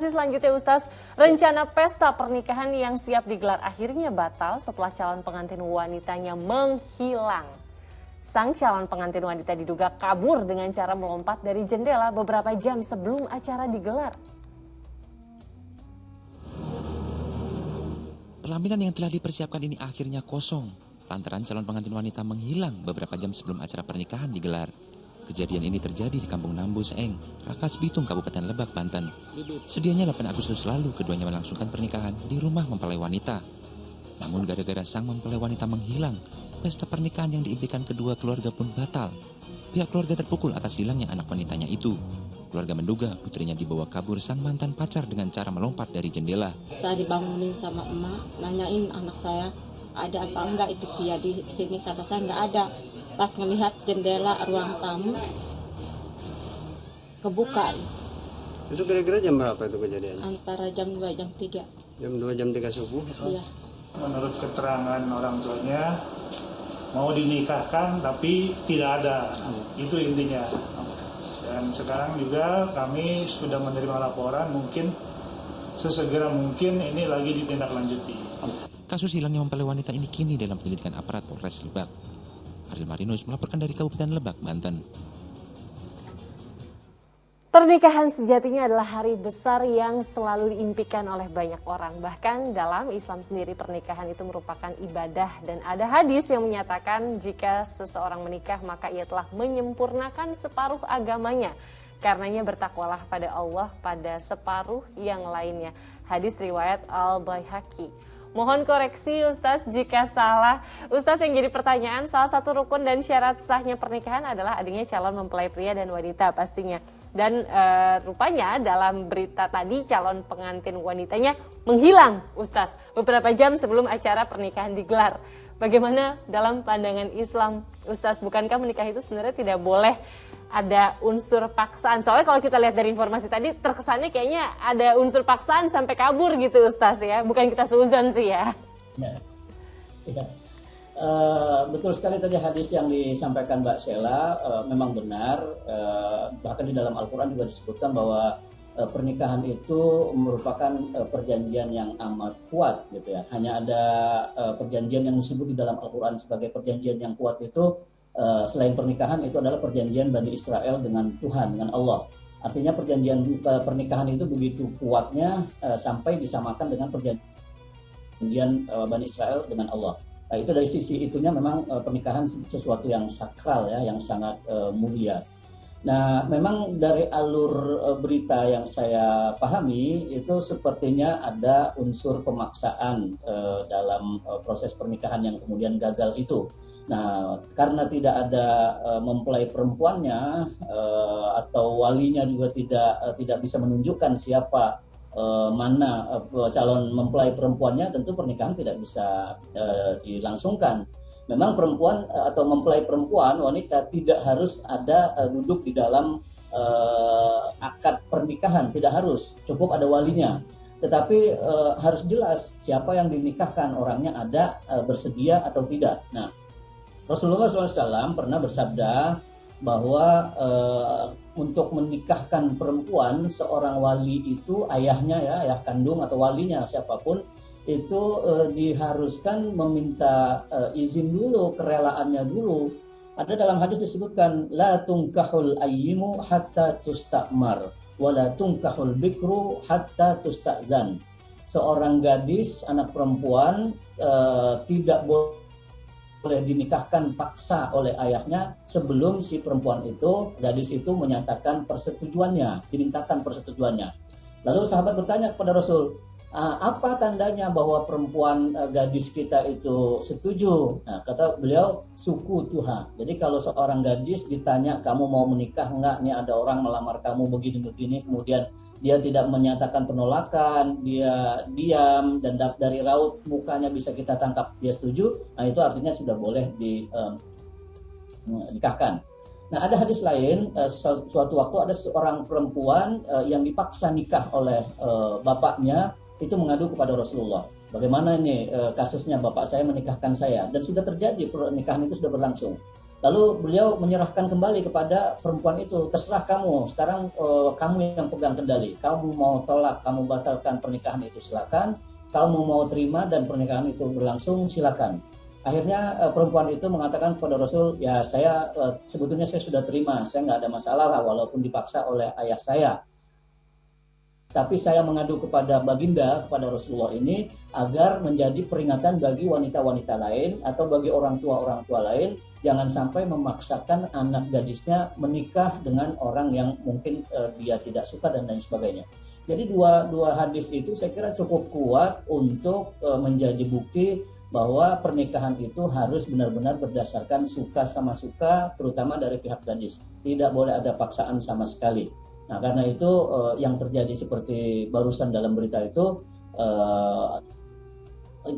Selanjutnya Ustaz, rencana pesta pernikahan yang siap digelar akhirnya batal setelah calon pengantin wanitanya menghilang. Sang calon pengantin wanita diduga kabur dengan cara melompat dari jendela beberapa jam sebelum acara digelar. Pelaminan yang telah dipersiapkan ini akhirnya kosong lantaran calon pengantin wanita menghilang beberapa jam sebelum acara pernikahan digelar. Kejadian ini terjadi di Kampung Nambus Eng, Rangkas Bitung, Kabupaten Lebak, Banten. Sedianya 8 Agustus lalu keduanya melangsungkan pernikahan di rumah mempelai wanita. Namun gara-gara sang mempelai wanita menghilang, pesta pernikahan yang diimpikan kedua keluarga pun batal. Pihak keluarga terpukul atas hilangnya anak wanitanya itu. Keluarga menduga putrinya dibawa kabur sang mantan pacar dengan cara melompat dari jendela. Saya dibangunin sama emak, nanyain anak saya, ada apa enggak itu pria di sini, kata saya enggak ada. Pas ngelihat jendela ruang tamu kebuka. Itu kira-kira jam berapa itu kejadian? Antara jam 2 jam 3. Jam 2 jam 3 subuh? Iya. Menurut keterangan orang tuanya mau dinikahkan tapi tidak ada. Itu intinya. Dan sekarang juga kami sudah menerima laporan, mungkin sesegera mungkin ini lagi ditindaklanjuti. Kasus hilangnya mempelai wanita ini kini dalam penyelidikan aparat Polres Lebak. Ariel Marinus melaporkan dari Kabupaten Lebak, Banten. Pernikahan sejatinya adalah hari besar yang selalu diimpikan oleh banyak orang. Bahkan dalam Islam sendiri pernikahan itu merupakan ibadah dan ada hadis yang menyatakan jika seseorang menikah maka ia telah menyempurnakan separuh agamanya. Karenanya bertakwalah pada Allah pada separuh yang lainnya. Hadis riwayat Al-Baihaqi. Mohon koreksi Ustaz jika salah. Ustaz, yang jadi pertanyaan, salah satu rukun dan syarat sahnya pernikahan adalah adanya calon mempelai pria dan wanita pastinya. Dan rupanya dalam berita tadi calon pengantin wanitanya menghilang Ustaz beberapa jam sebelum acara pernikahan digelar. Bagaimana dalam pandangan Islam Ustaz, bukankah menikah itu sebenarnya tidak boleh ada unsur paksaan? Soalnya kalau kita lihat dari informasi tadi terkesannya kayaknya ada unsur paksaan sampai kabur gitu Ustaz ya. Bukan kita seuzon sih ya. Ya. Betul sekali tadi hadis yang disampaikan Mbak Sheila memang benar. Bahkan di dalam Al-Quran juga disebutkan bahwa pernikahan itu merupakan perjanjian yang amat kuat gitu ya. Hanya ada perjanjian yang disebut di dalam Al-Quran sebagai perjanjian yang kuat itu selain pernikahan itu adalah perjanjian Bani Israel dengan Tuhan, dengan Allah. Artinya perjanjian pernikahan itu begitu kuatnya sampai disamakan dengan perjanjian Bani Israel dengan Allah. Nah, itu dari sisi itunya memang pernikahan sesuatu yang sakral ya, yang sangat mulia. Nah, memang dari alur berita yang saya pahami itu sepertinya ada unsur pemaksaan dalam proses pernikahan yang kemudian gagal itu. Nah, karena tidak ada mempelai perempuannya atau walinya juga tidak bisa menunjukkan siapa mana calon mempelai perempuannya, tentu pernikahan tidak bisa dilangsungkan. Memang perempuan atau mempelai perempuan wanita tidak harus ada duduk di dalam akad pernikahan, tidak harus, cukup ada walinya. Tetapi harus jelas siapa yang dinikahkan, orangnya ada bersedia atau tidak. Nah, Rasulullah SAW pernah bersabda bahwa untuk menikahkan perempuan, seorang wali itu ayahnya ya, ayah kandung atau walinya siapapun itu diharuskan meminta izin dulu, kerelaannya dulu. Ada dalam hadis disebutkan la tunkahul ayyimu hatta tustamar wa la tunkahul bikru hatta tustazan. Seorang gadis, anak perempuan tidak boleh dinikahkan paksa oleh ayahnya sebelum si perempuan itu, gadis itu menyatakan persetujuannya, dimintakan persetujuannya. Lalu sahabat bertanya kepada Rasul, apa tandanya bahwa perempuan gadis kita itu setuju? Nah, kata beliau, suku Tuhan. Jadi kalau seorang gadis ditanya, kamu mau menikah enggak? Nih ada orang melamar kamu begini-begini, kemudian dia tidak menyatakan penolakan, dia diam, dan dari raut mukanya bisa kita tangkap dia setuju, nah itu artinya sudah boleh dinikahkan. Nah, ada hadis lain, suatu waktu ada seorang perempuan yang dipaksa nikah oleh bapaknya, itu mengadu kepada Rasulullah. Bagaimana ini kasusnya, bapak saya menikahkan saya, dan sudah terjadi, pernikahan itu sudah berlangsung. Lalu beliau menyerahkan kembali kepada perempuan itu, terserah kamu, sekarang kamu yang pegang kendali. Kamu mau tolak, kamu batalkan pernikahan itu silakan. Kamu mau terima dan pernikahan itu berlangsung silakan. Akhirnya perempuan itu mengatakan kepada Rasul, ya saya sebetulnya saya sudah terima, saya nggak ada masalah lah walaupun dipaksa oleh ayah saya. Tapi saya mengadu kepada baginda, kepada Rasulullah ini, agar menjadi peringatan bagi wanita-wanita lain atau bagi orang tua lain, jangan sampai memaksakan anak gadisnya menikah dengan orang yang mungkin dia tidak suka dan lain sebagainya. Jadi dua hadis itu saya kira cukup kuat untuk menjadi bukti bahwa pernikahan itu harus benar-benar berdasarkan suka sama suka, terutama dari pihak gadis. Tidak boleh ada paksaan sama sekali. Nah, karena itu yang terjadi seperti barusan dalam berita itu,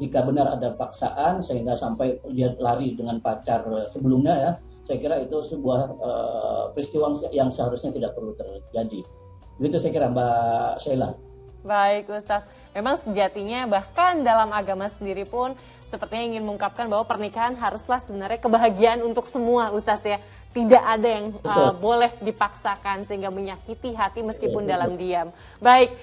jika benar ada paksaan sehingga sampai dia lari dengan pacar sebelumnya ya, saya kira itu sebuah peristiwa yang seharusnya tidak perlu terjadi. Begitu saya kira Mbak Sheila. Baik Ustadz, memang sejatinya bahkan dalam agama sendiri pun sepertinya ingin mengungkapkan bahwa pernikahan haruslah sebenarnya kebahagiaan untuk semua Ustadz ya. Tidak ada yang boleh dipaksakan sehingga menyakiti hati meskipun dalam diam. Baik.